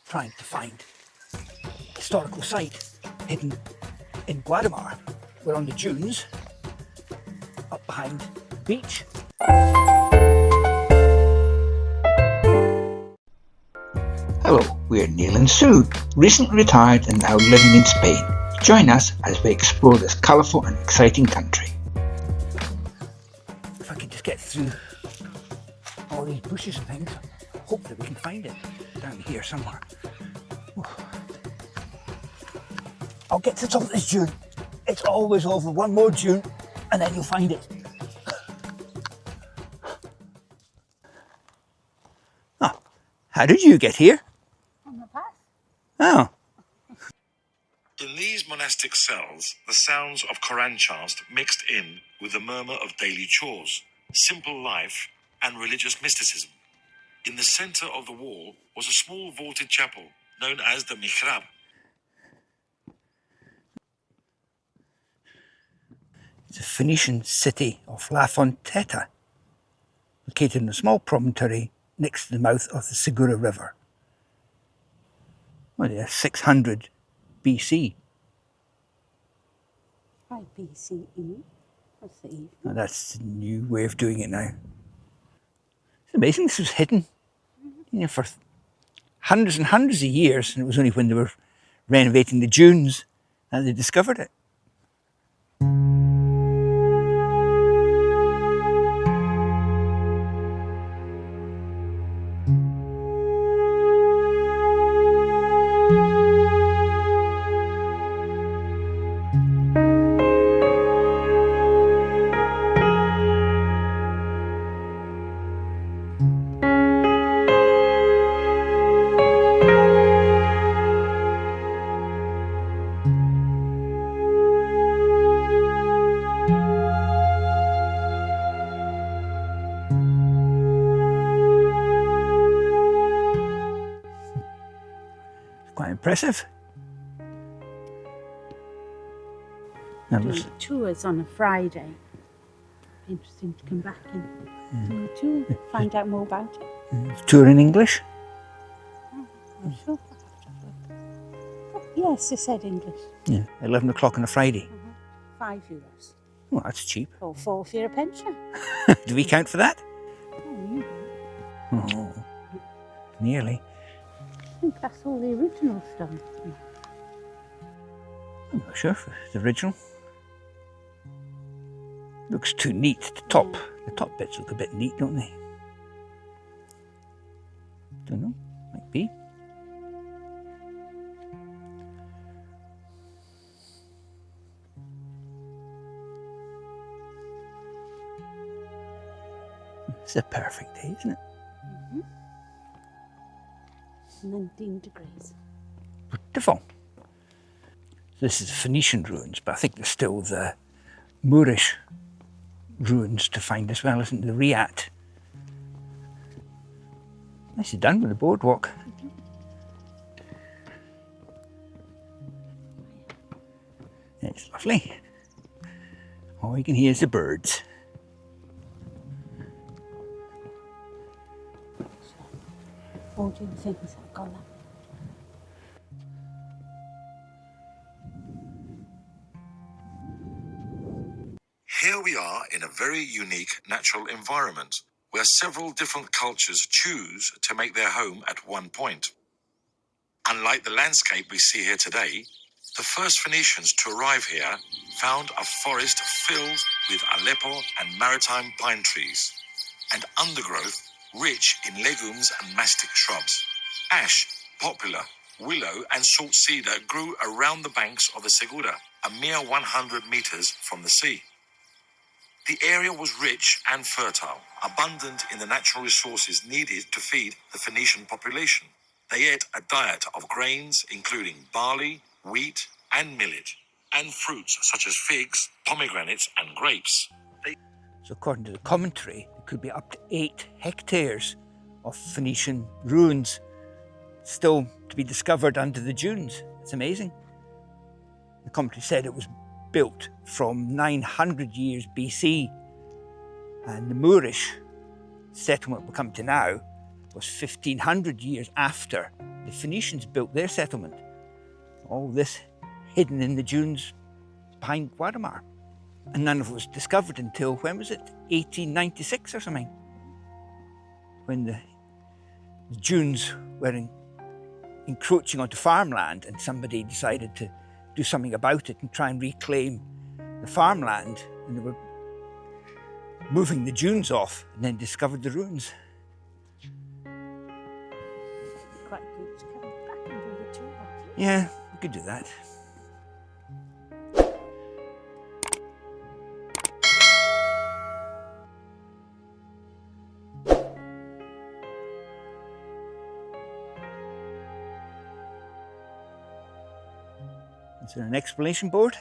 trying to find a historical site hidden in Guadamar. We're on the dunes, up behind the beach. Hello, we're Neil and Sue, recently retired and now living in Spain. Join us as we explore this colourful and exciting country. If I could just get through all these bushes and things, hopefully we can find it down here somewhere. I'll get to the top of this dune. It's always over one more dune and then you'll find it. Oh, how did you get here? On the path. Oh. In these monastic cells, the sounds of Quran chants mixed in with the murmur of daily chores, simple life, and religious mysticism. In the centre of the wall was a small vaulted chapel known as the mihrab. It's a Phoenician city of La Fonteta, located in a small promontory next to the mouth of the Segura River. Well, yeah, 600 BC. 5 BCE. What's the E? Oh, that's the new way of doing it now. It's amazing this was hidden, for hundreds and hundreds of years, and it was only when they were renovating the dunes that they discovered it. Quite impressive. Now, Doing tours on a Friday. Interesting to come back and do a tour, find out more about it. tour in English? I'm sure. Yes, it said English. Yeah, 11 o'clock on a Friday. €5. Well, that's cheap. Or 4 if you're a pensioner. Do we count for that? Oh, you don't. Oh, nearly. I think that's all the original stuff. I'm not sure if it's the original. Looks too neat. The top bits look a bit neat, don't they? Don't know. Might be. It's a perfect day, isn't it? 19 degrees. Beautiful. This is Phoenician ruins, but I think there's still the Moorish ruins to find as well, isn't there? The Riat. Nicely done with the boardwalk. It's lovely. All you can hear is the birds. Audio things have gone up. Here we are in a very unique natural environment where several different cultures choose to make their home at one point. Unlike the landscape we see here today, the first Phoenicians to arrive here found a forest filled with Aleppo and maritime pine trees, and undergrowth rich in legumes and mastic shrubs. Ash, poplar, willow and salt cedar grew around the banks of the Segura, a mere 100 meters from the sea. The area was rich and fertile, abundant in the natural resources needed to feed the Phoenician population. They ate a diet of grains, including barley, wheat, and millet, and fruits such as figs, pomegranates, and grapes. So according to the commentary, it could be up to 8 hectares of Phoenician ruins still to be discovered under the dunes. It's amazing. The commentary said it was built from 900 years BC, and the Moorish settlement we come to now was 1500 years after the Phoenicians built their settlement. All this hidden in the dunes behind Guadamar. And none of it was discovered until, when was it? 1896 or something. When the dunes were encroaching onto farmland, and somebody decided to do something about it and try and reclaim the farmland. And they were moving the dunes off and then discovered the ruins. Quite good to come back and do the tour. Yeah, we could do that. Is there an explanation board?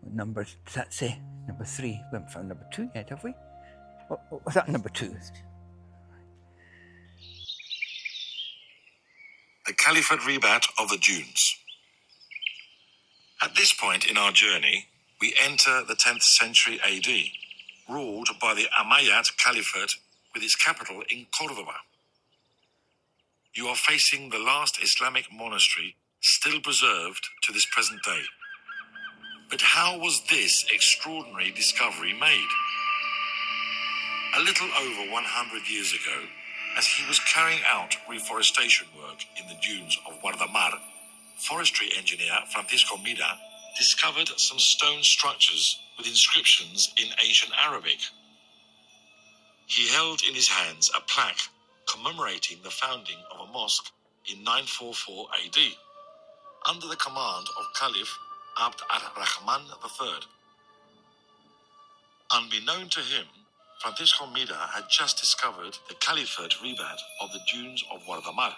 What number does that say? Number 3. We haven't found number 2 yet, have we? What was that number 2? The Caliphate Rebat of the Dunes. At this point in our journey, we enter the 10th century AD, ruled by the Umayyad Caliphate with its capital in Cordoba. You are facing the last Islamic monastery still preserved to this present day. But how was this extraordinary discovery made? A little over 100 years ago, as he was carrying out reforestation work in the dunes of Guardamar, forestry engineer Francisco Mira discovered some stone structures with inscriptions in ancient Arabic. He held in his hands a plaque commemorating the founding of a mosque in 944 AD, under the command of Caliph Abd ar-Rahman III. Unbeknown to him, Francisco Mira had just discovered the Caliphate Rebat of the dunes of Guardamar.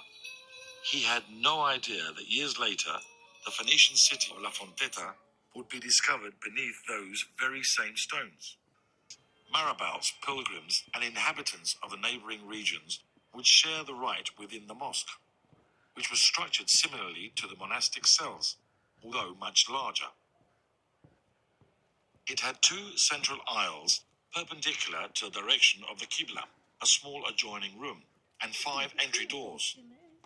He had no idea that years later, the Phoenician city of La Fonteta would be discovered beneath those very same stones. Marabouts, pilgrims, and inhabitants of the neighboring regions would share the rite within the mosque, which was structured similarly to the monastic cells, although much larger. It had 2 central aisles perpendicular to the direction of the Qibla, a small adjoining room, and 5 entry doors.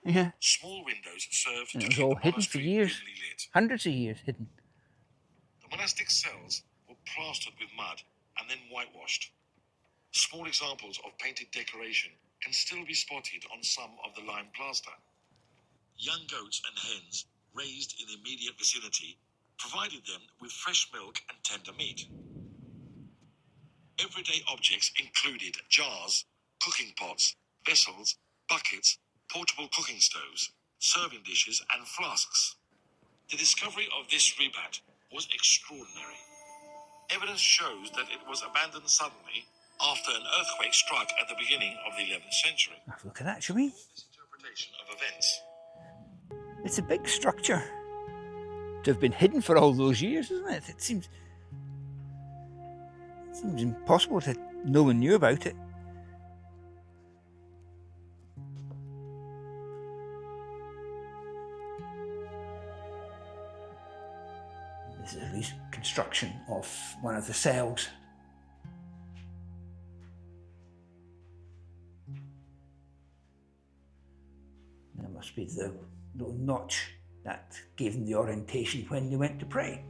Yeah. Small windows served And to it was keep all the hidden for monastery years. dimly lit. Hundreds of years hidden. The monastic cells were plastered with mud and then whitewashed. Small examples of painted decoration can still be spotted on some of the lime plaster. Young goats and hens raised in the immediate vicinity provided them with fresh milk and tender meat. Everyday objects included jars, cooking pots, vessels, buckets, portable cooking stoves, serving dishes, and flasks. The discovery of this rebat was extraordinary. Evidence shows that it was abandoned suddenly after an earthquake struck at the beginning of the 11th century. Have a look at that, shall we? This interpretation of events. It's a big structure to have been hidden for all those years, isn't it? It seems impossible that no one knew about it. This is a reconstruction of one of the cells. There must be the little notch that gave them the orientation when they went to pray.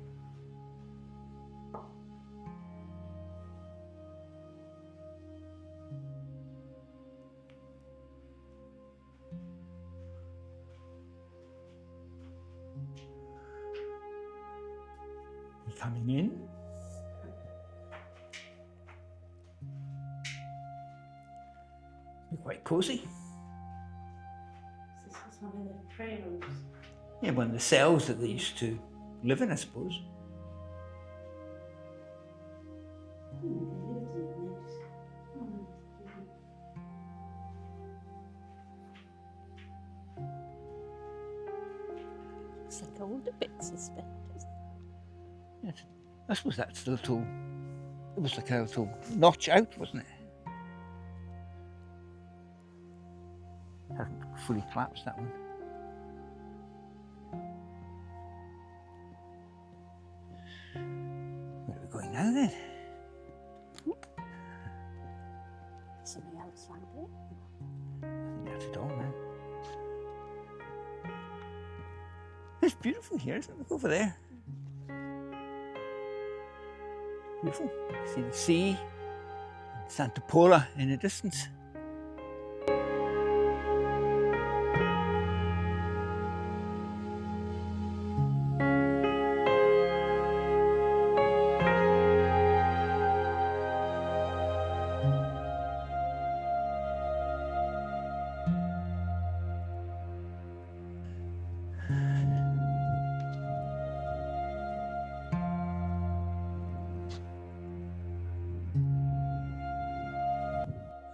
Coming in. Be quite cosy. This was one of the prayer rooms. Yeah, one of the cells that they used to live in, I suppose. It's like older bits suspended. Yes. I suppose that's the little, it was like a little notch out, wasn't it? Hasn't fully collapsed, that one. Where are we going now then? Something else like it. It's beautiful here, isn't it? Look over there. Beautiful. See the sea, Santa Pola in the distance.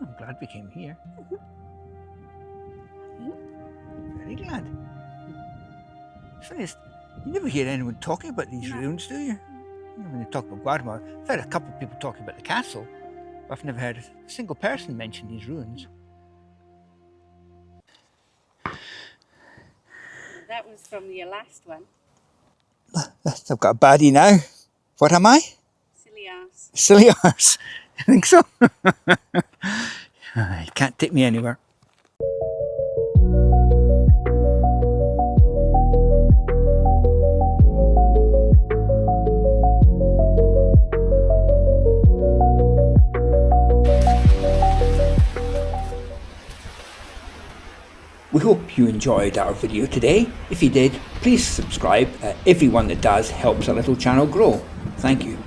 I'm glad we came here. Very glad. It's funny, you never hear anyone talking about these ruins, do you? When they talk about Guadamar, I've heard a couple of people talking about the castle, but I've never heard a single person mention these ruins. That was from your last one. I've got a baddie now. What am I? Silly arse. Silly arse. I think so. You can't take me anywhere. We hope you enjoyed our video today. If you did, please subscribe. Everyone that does helps our little channel grow. Thank you.